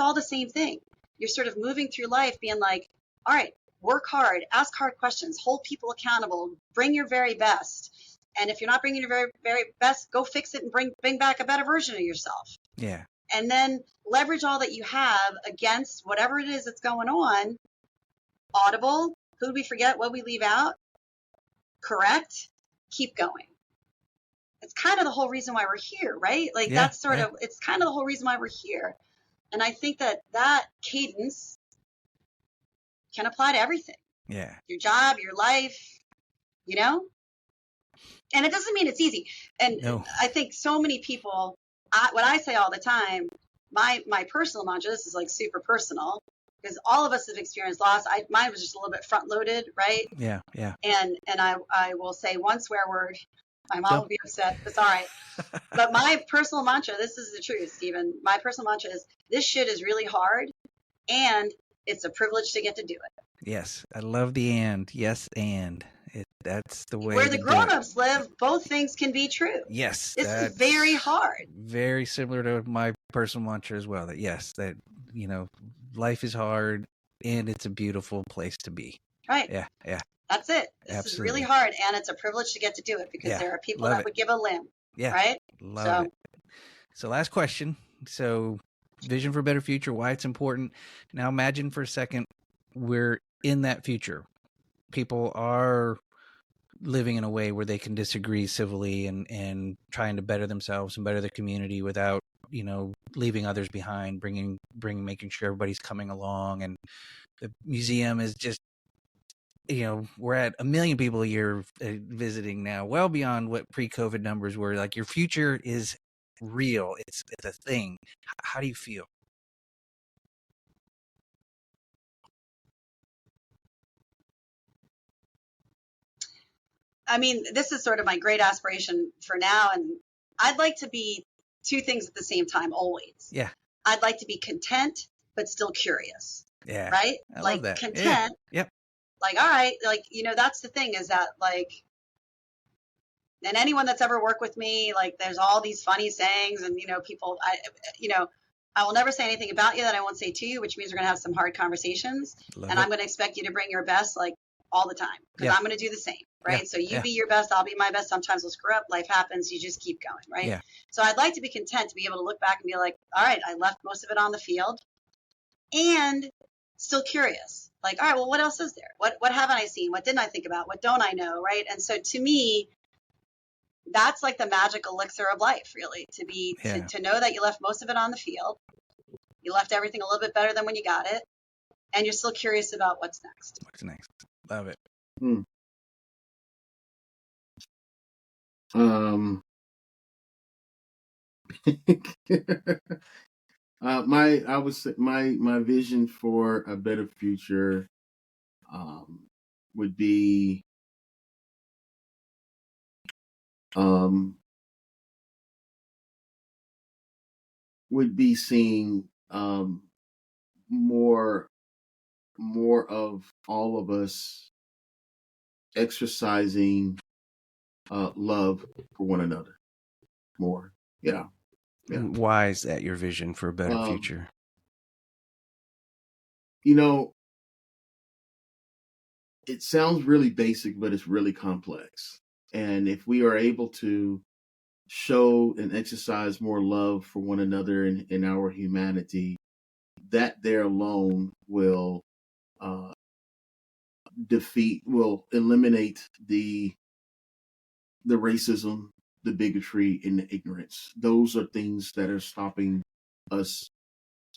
all the same thing. You're sort of moving through life being like, all right, work hard, ask hard questions, hold people accountable, bring your very best. And if you're not bringing your very, very best, go fix it and bring back a better version of yourself. Yeah. And then leverage all that you have against whatever it is that's going on. Audible, who did we forget, what we leave out? Correct. Keep going. It's kind of the whole reason why we're here, right? Like it's kind of the whole reason why we're here. And I think that cadence can apply to everything. Yeah. Your job, your life, and it doesn't mean it's easy. And I think so many people, what I say all the time, my personal mantra, this is like super personal, because all of us have experienced loss. Mine was just a little bit front loaded, right? Yeah. Yeah. And I will say one swear word My mom will be upset. It's all right. But my personal mantra, this is the truth, Stephen. My personal mantra is this shit is really hard and it's a privilege to get to do it. Yes, I love the and. Yes, and. That's the way Where to the do it. grown-ups live, both things can be true. Yes, this is very hard. Very similar to my personal mantra as well. That yes, that life is hard and it's a beautiful place to be. Right. Yeah. That's it. This Absolutely. is really hard, and it's a privilege to get to do it because there are people that would give a limb. Yeah. Right. Love it. So last question. So vision for a better future, why it's important. Now imagine for a second we're in that future. People are living in a way where they can disagree civilly and trying to better themselves and better the community without, leaving others behind, making sure everybody's coming along. And the museum is just, we're at 1 million people a year visiting now, well beyond what pre-COVID numbers were. Like, your future is real. It's a thing. How do you feel? I mean, this is sort of my great aspiration for now, and I'd like to be two things at the same time always. Yeah. I'd like to be content but still curious. Yeah. Right? I like love that. Content. Yeah. Yep. Like, all right, like, that's the thing is that, like, and anyone that's ever worked with me, like, there's all these funny sayings and, people, I will never say anything about you that I won't say to you, which means we're going to have some hard conversations. I'm going to expect you to bring your best, like, all the time, because I'm going to do the same. Right. Yeah. So you be your best. I'll be my best. Sometimes we'll screw up. Life happens. You just keep going. Right. Yeah. So I'd like to be content to be able to look back and be like, all right, I left most of it on the field and still curious. Like, all right, well, what else is there? What haven't I seen? What didn't I think about? What don't I know? Right. And so to me, that's like the magic elixir of life, really, to be, to know that you left most of it on the field. You left everything a little bit better than when you got it. And you're still curious about what's next. What's next? Love it. My vision for a better future would be seeing more of all of us exercising love for one another more. Yeah. Why is that your vision for a better future? It sounds really basic, but it's really complex. And if we are able to show and exercise more love for one another in our humanity, that there alone will eliminate the racism, the bigotry, and the ignorance. Those are things that are stopping us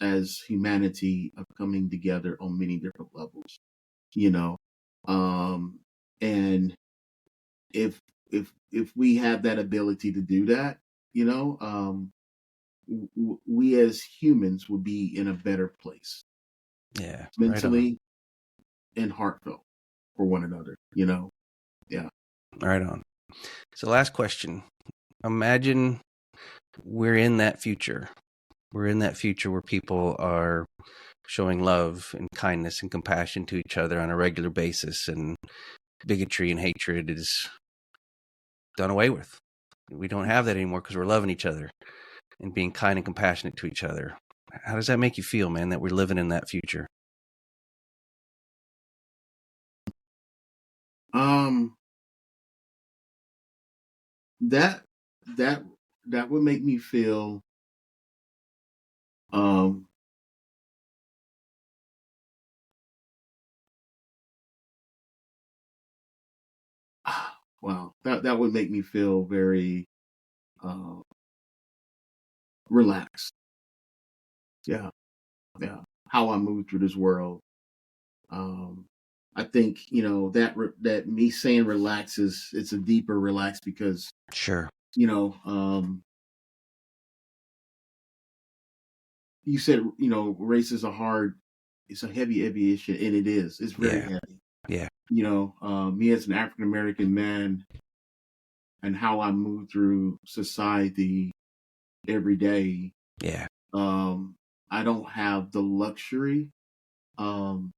as humanity of coming together on many different levels, and if we have that ability to do that, we as humans will be in a better place. Yeah. Mentally and heartfelt for one another, Yeah. Right on. So last question. Imagine we're in that future. We're in that future where people are showing love and kindness and compassion to each other on a regular basis, and bigotry and hatred is done away with. We don't have that anymore because we're loving each other and being kind and compassionate to each other. How does that make you feel, man, that we're living in that future? That would make me feel wow, that would make me feel very relaxed. Yeah. How I move through this world. I think that me saying relax it's a deeper relax because sure, you said race is it's a heavy issue, and it is. It's very heavy. Yeah. Me as an African American man, and how I move through society every day, Yeah. I don't have the luxury to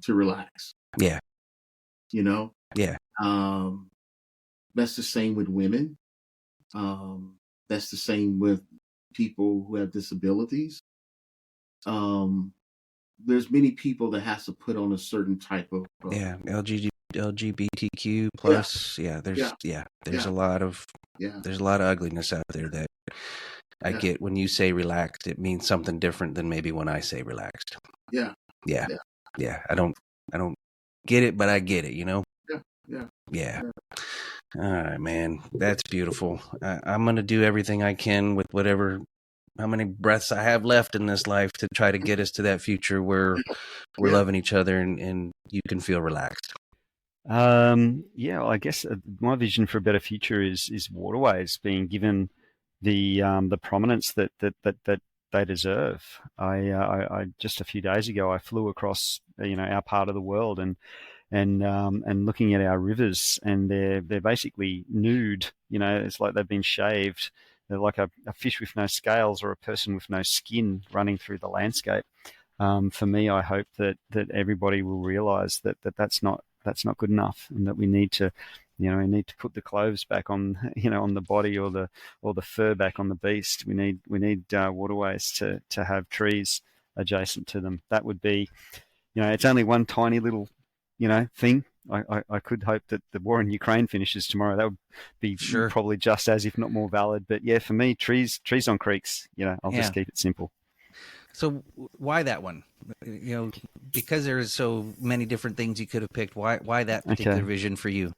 relax. Yeah. You know? Yeah. That's the same with women. That's the same with people who have disabilities. There's many people that has to put on a certain type of LGBTQ plus. There's a lot of there's a lot of ugliness out there that I get. When you say relaxed, it means something different than maybe when I say relaxed. Yeah. I don't get it, but I get it, you know? Yeah. All right, man. That's beautiful. I'm going to do everything I can with how many breaths I have left in this life to try to get us to that future where we're loving each other and you can feel relaxed. I guess my vision for a better future is waterways being given the prominence that they deserve. I just a few days ago I flew across our part of the world and looking at our rivers, and they're basically nude. It's like they've been shaved. They're like a fish with no scales or a person with no skin running through the landscape. For me, I hope that everybody will realise that's not good enough, and that we need to put the clothes back on on the body, or the fur back on the beast. We need waterways to have trees adjacent to them. That would be, it's only one tiny little thing. I could hope that the war in Ukraine finishes tomorrow. That would be probably just as, if not more, valid. But yeah, for me, trees on creeks. I'll just keep it simple. So why that one? Because there's so many different things you could have picked. Why that particular vision for you?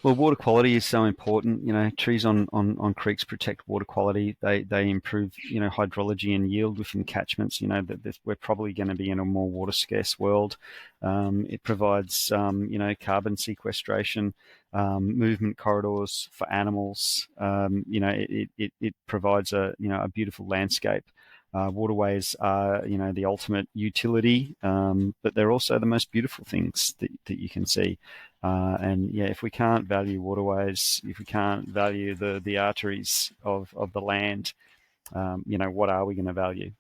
Well, water quality is so important. Trees on creeks protect water quality. They improve, hydrology and yield within catchments. That we're probably going to be in a more water scarce world. It provides, carbon sequestration, movement corridors for animals. It provides a beautiful landscape. Waterways are, the ultimate utility, but they're also the most beautiful things that you can see. If we can't value waterways, if we can't value the arteries of the land, what are we going to value?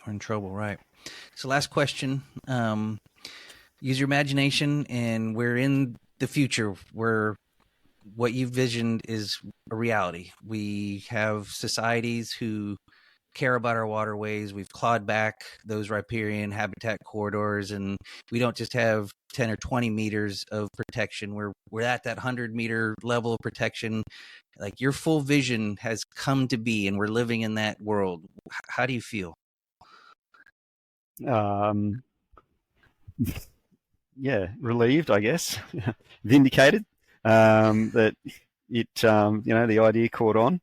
We're in trouble, right? So last question, use your imagination, and we're in the future where what you visioned is a reality. We have societies who care about our waterways. We've clawed back those riparian habitat corridors, and we don't just have 10 or 20 meters of protection. We're at that 100-meter level of protection. Like, your full vision has come to be, and we're living in that world. How do you feel? Relieved, I guess. Vindicated that it, the idea caught on.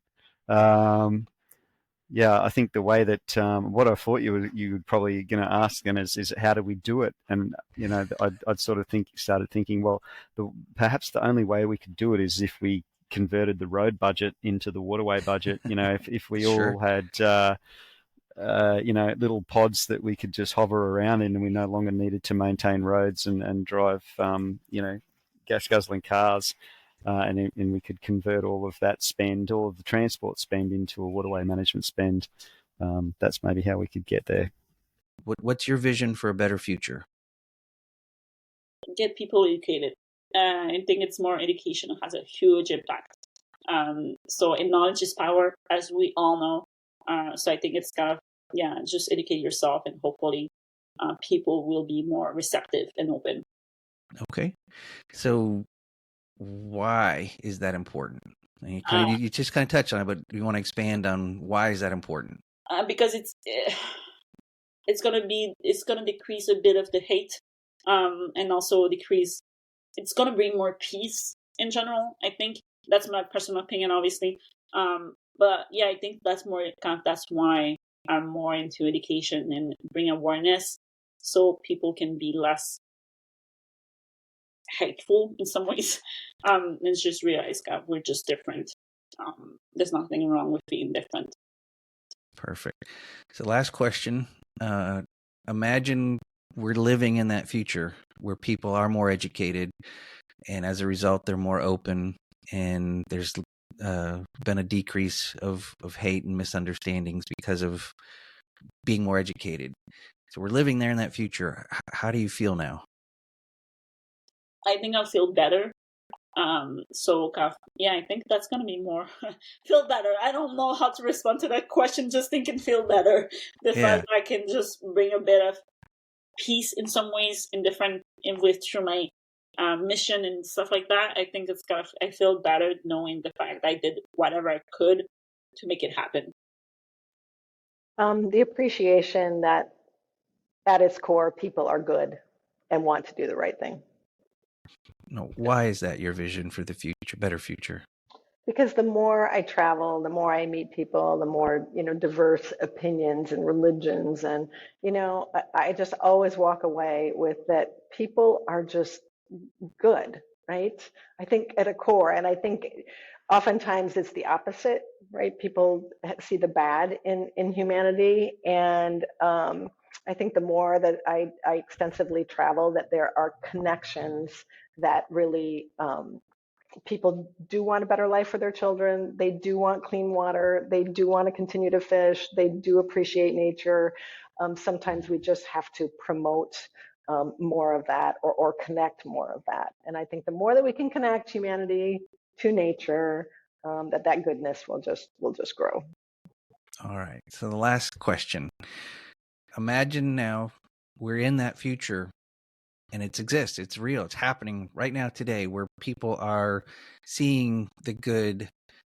I think the way that what I thought you would probably going to ask is how do we do it? And I'd sort of started thinking, well, perhaps the only way we could do it is if we converted the road budget into the waterway budget. If we all had little pods that we could just hover around in, and we no longer needed to maintain roads and drive gas guzzling cars. And we could convert all of that spend, all of the transport spend, into a waterway management spend. That's maybe how we could get there. What's your vision for a better future? Get people educated. I think it's more education has a huge impact. So knowledge is power, as we all know. So I think it's kind of, just educate yourself, and hopefully people will be more receptive and open. Okay. So why is that important? You just kind of touched on it, but you want to expand on why is that important? Because it's gonna decrease a bit of the hate, and also it's gonna bring more peace in general. I think that's my personal opinion, obviously. But yeah, I think that's why I'm more into education and bring awareness, so people can be less hateful in some ways, and just realize that we're just different. There's nothing wrong with being different. Perfect. So last question, imagine we're living in that future where people are more educated, and as a result they're more open, and there's been a decrease of hate and misunderstandings because of being more educated. So we're living there in that future. How do you feel now? I think I'll feel better. I think that's gonna be more feel better. I don't know how to respond to that question. Just thinking feel better. The fact that I can just bring a bit of peace in some ways through my mission and stuff like that. I think I feel better knowing the fact that I did whatever I could to make it happen. The appreciation that at its core, people are good and want to do the right thing. No, why is that your vision for the future, better future? Because the more I travel, the more I meet people, the more, diverse opinions and religions. And, I just always walk away with that people are just good, right? I think at a core, and I think oftentimes it's the opposite, right? People see the bad in humanity. And I think the more that I extensively travel, that there are connections that really people do want a better life for their children. They do want clean water. They do want to continue to fish. They do appreciate nature. Sometimes we just have to promote more of that or connect more of that. And I think the more that we can connect humanity to nature, that goodness will just grow. All right. So the last question. Imagine now we're in that future and it exists. It's real. It's happening right now today where people are seeing the good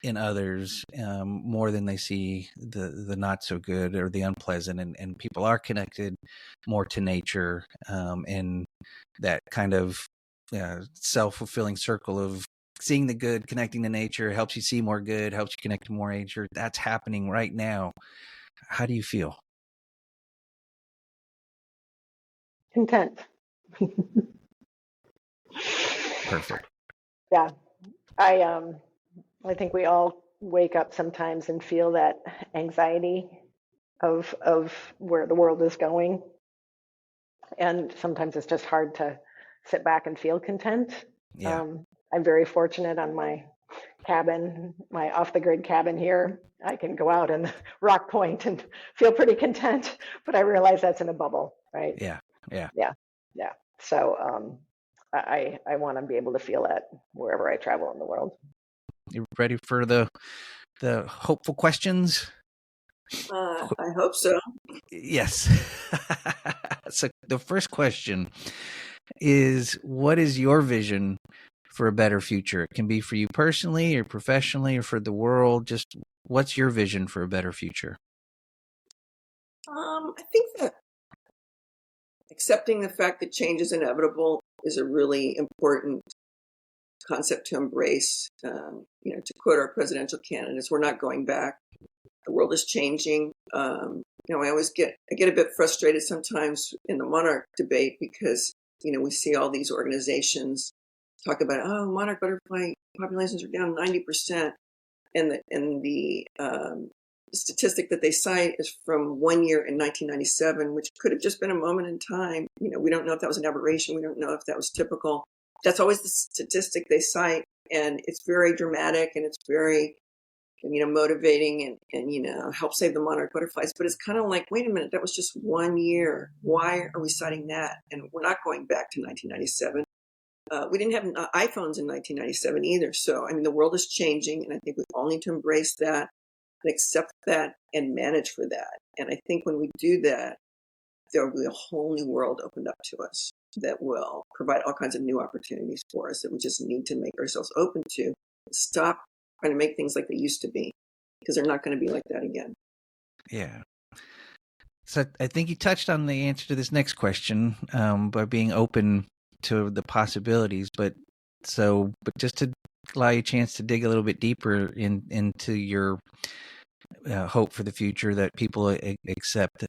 in others more than they see the not so good or the unpleasant. And people are connected more to nature and that kind of self-fulfilling circle of seeing the good, connecting to nature helps you see more good, helps you connect to more nature. That's happening right now. How do you feel? Content. Perfect. Yeah. I think we all wake up sometimes and feel that anxiety of where the world is going. And sometimes it's just hard to sit back and feel content. Yeah. I'm very fortunate on my cabin, my off-the-grid cabin here. I can go out in Rock Point and feel pretty content, but I realize that's in a bubble, right? Yeah. So I want to be able to feel that wherever I travel in the world. You ready for the hopeful questions? I hope so. Yes. So the first question is, what is your vision for a better future? It can be for you personally or professionally or for the world. Just what's your vision for a better future? I think that accepting the fact that change is inevitable is a really important concept to embrace. To quote our presidential candidates, we're not going back. The world is changing. I get a bit frustrated sometimes in the monarch debate because, we see all these organizations talk about, monarch butterfly populations are down 90%. And the statistic that they cite is from 1 year in 1997, which could have just been a moment in time. We don't know if that was an aberration. We don't know if that was typical. That's always the statistic they cite. And it's very dramatic and it's very, motivating and help save the monarch butterflies. But it's kind of like, wait a minute, that was just 1 year. Why are we citing that? And we're not going back to 1997. We didn't have iPhones in 1997 either. So, the world is changing, and I think we all need to embrace that and accept that and manage for that. And I think when we do that, there will be a whole new world opened up to us that will provide all kinds of new opportunities for us that we just need to make ourselves open to. Stop trying to make things like they used to be, because they're not going to be like that again. Yeah. So I think you touched on the answer to this next question by being open to the possibilities, but just to allow you a chance to dig a little bit deeper into your hope for the future, that people accept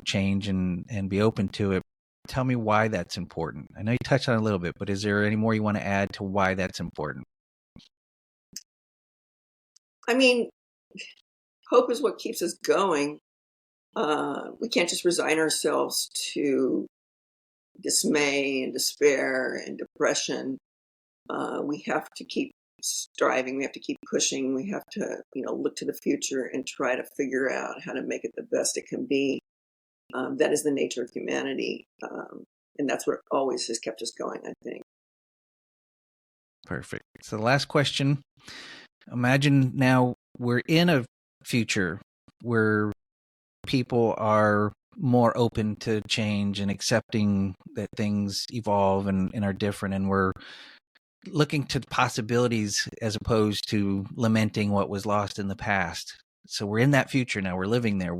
change and be open to it. Tell me why that's important. I know you touched on it a little bit, but is there any more you want to add to why that's important? Hope is what keeps us going. We can't just resign ourselves to dismay and despair and depression. We have to keep striving. We have to keep pushing. We have to, look to the future and try to figure out how to make it the best it can be. That is the nature of humanity. And that's what always has kept us going, I think. Perfect. So the last question, imagine now we're in a future where people are more open to change and accepting that things evolve and are different, and we're looking to possibilities as opposed to lamenting what was lost in the past. So we're in that future now. We're living there.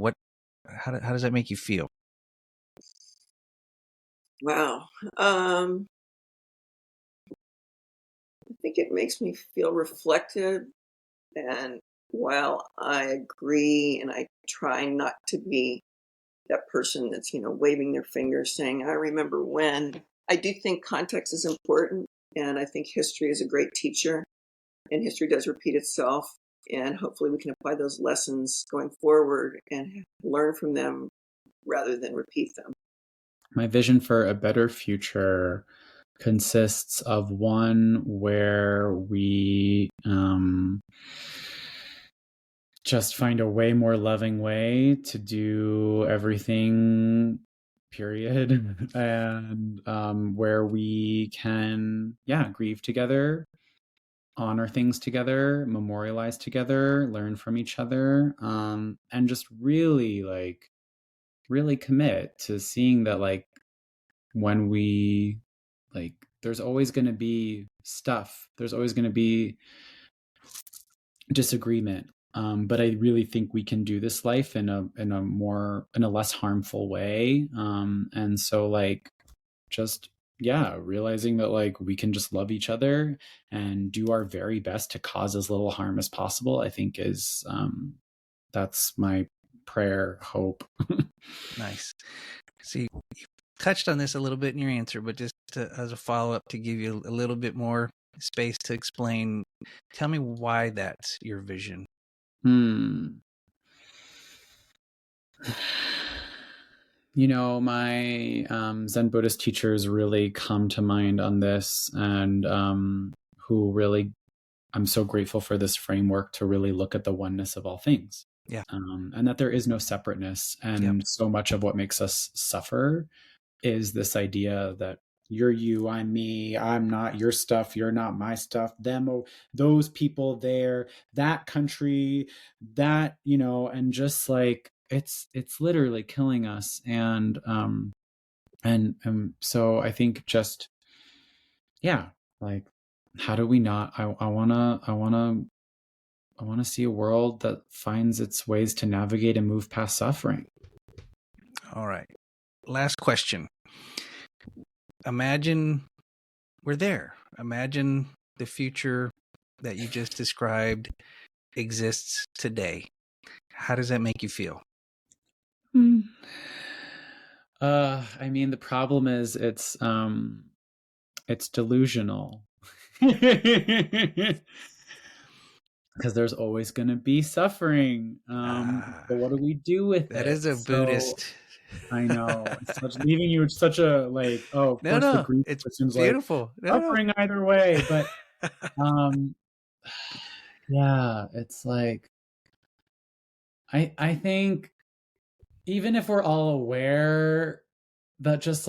How does that make you feel? Wow. I think it makes me feel reflective. And while I agree and I try not to be that person that's, waving their fingers saying, I remember when, I do think context is important. And I think history is a great teacher, and history does repeat itself. And hopefully we can apply those lessons going forward and learn from them rather than repeat them. My vision for a better future consists of one where we just find a way more loving way to do everything, period. And where we can, grieve together, honor things together, memorialize together, learn from each other, and just really commit to seeing that when we there's always going to be stuff, there's always going to be disagreement, but I really think we can do this life in a less harmful way, and so just realizing that we can just love each other and do our very best to cause as little harm as possible, I think is that's my prayer, hope. Nice. See, you touched on this a little bit in your answer, but just as a follow-up to give you a little bit more space to explain, tell me why that's your vision. My Zen Buddhist teachers really come to mind on this, and who really, I'm so grateful for this framework to really look at the oneness of all things. Yeah. And that there is no separateness. And so much of what makes us suffer is this idea that you're you, I'm me, I'm not your stuff, you're not my stuff, them, those people there, that country, that, and just it's literally killing us. And so I think just, how do we not, I want to see a world that finds its ways to navigate and move past suffering. All right. Last question. Imagine we're there. Imagine the future that you just described exists today. How does that make you feel? I mean, the problem is it's delusional. Because there's always going to be suffering. But what do we do with it? That is a Buddhist. I know. It's leaving you with such a no, grief it's person's beautiful. Suffering either way. But it's I think even if we're all aware that just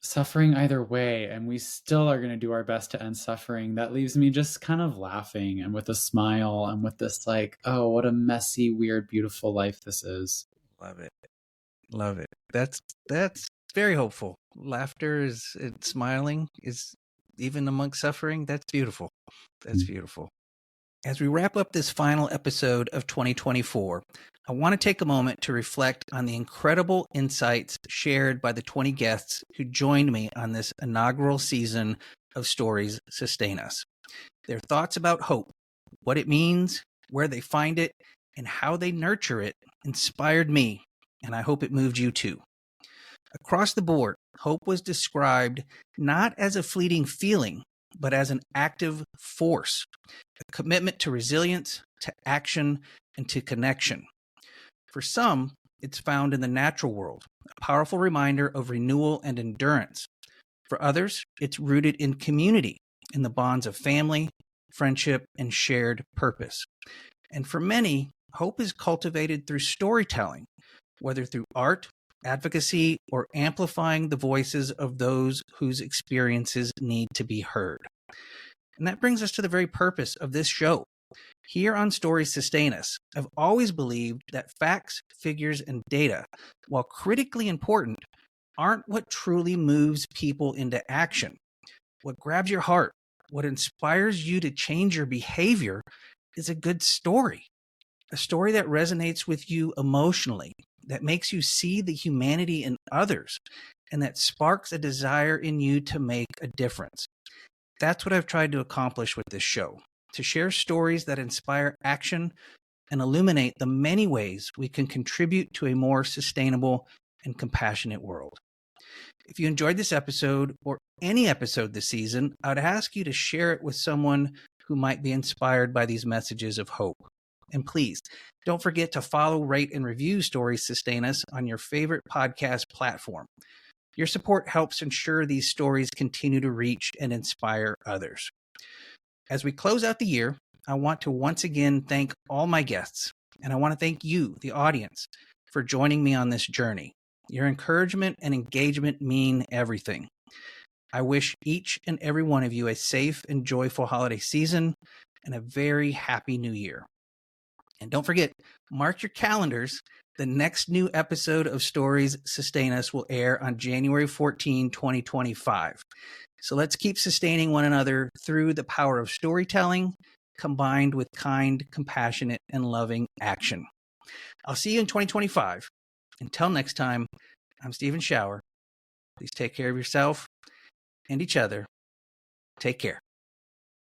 suffering either way, and we still are going to do our best to end suffering, that leaves me just kind of laughing and with a smile and with this oh, what a messy, weird, beautiful life this is. Love it. That's very hopeful. Laughter and smiling is, even amongst suffering, that's beautiful. That's beautiful. As we wrap up this final episode of 2024, I want to take a moment to reflect on the incredible insights shared by the 20 guests who joined me on this inaugural season of Stories Sustain Us. Their thoughts about hope, what it means, where they find it, and how they nurture it inspired me, and I hope it moved you too. Across the board, hope was described not as a fleeting feeling, but as an active force, a commitment to resilience, to action, and to connection. For some, it's found in the natural world, a powerful reminder of renewal and endurance. For others, it's rooted in community, in the bonds of family, friendship, and shared purpose. And for many, hope is cultivated through storytelling, whether through art, advocacy, or amplifying the voices of those whose experiences need to be heard. And that brings us to the very purpose of this show. Here on Stories Sustain Us, I've always believed that facts, figures, and data, while critically important, aren't what truly moves people into action. What grabs your heart, what inspires you to change your behavior, is a good story. A story that resonates with you emotionally, that makes you see the humanity in others, and that sparks a desire in you to make a difference. That's what I've tried to accomplish with this show, to share stories that inspire action and illuminate the many ways we can contribute to a more sustainable and compassionate world. If you enjoyed this episode or any episode this season, I would ask you to share it with someone who might be inspired by these messages of hope. And please, don't forget to follow, rate, and review Stories Sustain Us on your favorite podcast platform. Your support helps ensure these stories continue to reach and inspire others. As we close out the year, I want to once again thank all my guests, and I want to thank you, the audience, for joining me on this journey. Your encouragement and engagement mean everything. I wish each and every one of you a safe and joyful holiday season and a very happy new year. And don't forget, mark your calendars. The next new episode of Stories Sustain Us will air on January 14, 2025. So let's keep sustaining one another through the power of storytelling, combined with kind, compassionate, and loving action. I'll see you in 2025. Until next time, I'm Steven Schauer. Please take care of yourself and each other. Take care.